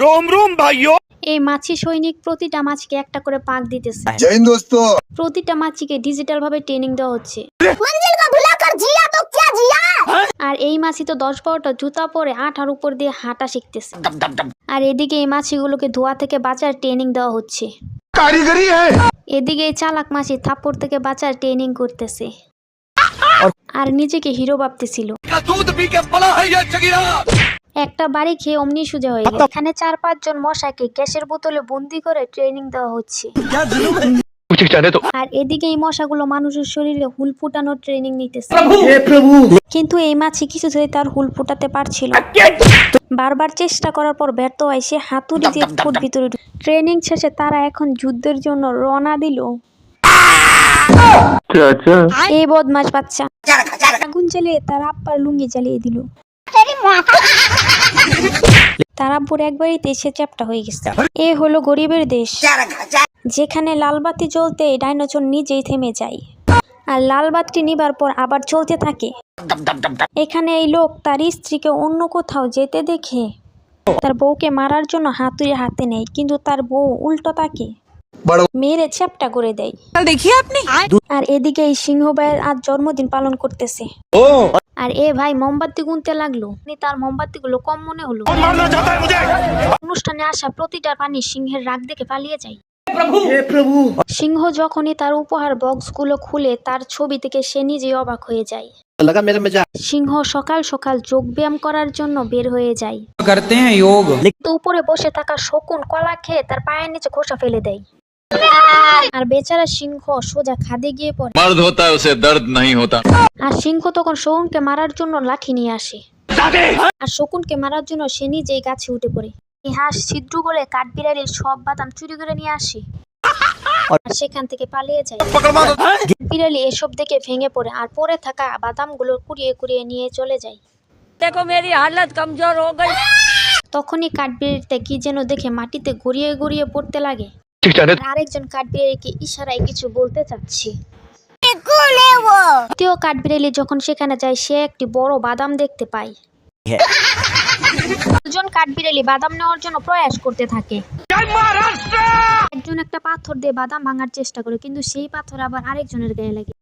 रोम रोम भाइयों। এই মাছি সৈনিক প্রতিটা মাছিকে একটা করে পাক দিতেছে। जय हिंद दोस्तों। প্রতিটা মাছিকে ডিজিটাল ভাবে ট্রেনিং দেওয়া হচ্ছে। मंजिल को भुलाकर जिया तो क्या जिया। আর এই মাছি তো 10-12টা জুতা পরে আঠার উপর দিয়ে হাঁটা শিখতেছে। আর এদিকে এই মাছিগুলোকে ধোয়া থেকে বাঁচার ট্রেনিং দেওয়া হচ্ছে। कारीगरी है। এদিকে এই চালাক মাছি থাপ্পড় থেকে বাঁচার ট্রেনিং করতেছে আর নিজেকে হিরো ভাবতেছিল। दूध पी के पला है ये चगिरा। একটা বাড়ি খেয়ে অমনি সোজা হয়ে গেল। এখানে 4-5 জন মশাকে গ্যাসের বোতলে বন্দি করে ট্রেনিং দেওয়া হচ্ছে। আর এদিকে এই মশাগুলো মানুষের শরীরে হুল ফুটানোর ট্রেনিং নিতেছে। কিন্তু এই মাছি কিছুতেই তার হুল ফুটাতে পারছিল। বারবার চেষ্টা করার পর ব্যর্থ হয়, সে হাতুড়ি দিয়ে ফুট ভিতরে ট্রেনিং শেষে তারা এখন যুদ্ধের জন্য রওনা দিল। এই বদমাশ বাচ্চা আগুন জ্বালিয়ে তার আব্বার লুঙ্গি জ্বালিয়ে দিল। তার আব্বুর একবারিতে সে চ্যাপ্টা হয়ে গেছে। এ হলো গরিবের দেশ, যেখানে লালবাতি জ্বলতে ডাইনোসর নিজেই থেমে যায় আর লালবাতি নিবার পর আবার চলতে থাকে। এখানে এই লোক তার স্ত্রীকে অন্য কোথাও যেতে দেখে তার বউকে মারার জন্য হাতুড়ি হাতে নেয়, কিন্তু তার বউ উল্টো তাকে মেরে চ্যাপ্টা করে দেয়। देखिए आपने আর এদিকে এই সিংহ ভাইয়ের আজ জন্মদিন পালন করতেছে। আর এ ভাই মোমবাতি গুনতে লাগলো, তার মোমবাতিগুলো কম মনে হলো। অনুষ্ঠানে আসা প্রতিটা প্রাণী সিংহের রাগ দেখে পালিয়ে যায়। সিংহ যখনই তার উপহার বক্সগুলো খুলে তার ছবি থেকে সে নিজেই অবাক হয়ে যায়। সিংহ সকাল সকাল যোগ ব্যায়াম করার জন্য বের হয়ে যায়। करते हैं योग। তো উপরে বসে থাকা শকুন কলা খেয়ে তার পায়ের নিচে খোসা ফেলে দেয়। আর বেচারা সিংহ সোজা খাদে গিয়ে পড়ে। मर्द होता है उसे दर्द नहीं होता। আর সিংহ তখন শকুনকে মারার জন্য লাঠি নিয়ে আসে। আর শকুনকে মারার জন্য সে নিজেই গাছে উঠে পড়ে। এই হাঁস ছিদ্র বলে কাঠবিড়ালির সব বাদাম চুরি করে নিয়ে আসে আর সেখান থেকে পালিয়ে যায়। বিড়ালি এসব দেখে ভেঙে পড়ে আর পড়ে থাকা বাদামগুলো কুড়িয়ে কুড়িয়ে নিয়ে চলে যায়। देखो मेरी हालत कमजोर हो गई। তখনই কাঠবিড়ালিতে কি যেন দেখে মাটিতে গড়িয়ে গড়িয়ে পড়তে লাগে। আর আরেকজন কাঠবিড়ালিকে ইশারায় কিছু বলতে চাচ্ছে। দ্বিতীয় কাঠবিড়ালি যখন সেখানে যায় সে একটি বড় বাদাম দেখতে পায়। দুজন কাঠবিড়ালি বাদাম নেওয়ার জন্য প্রয়াস করতে থাকে। একজন একটা পাথর দিয়ে বাদাম ভাঙার চেষ্টা করে, কিন্তু সেই পাথর আবার আরেকজনের গায়ে লাগে।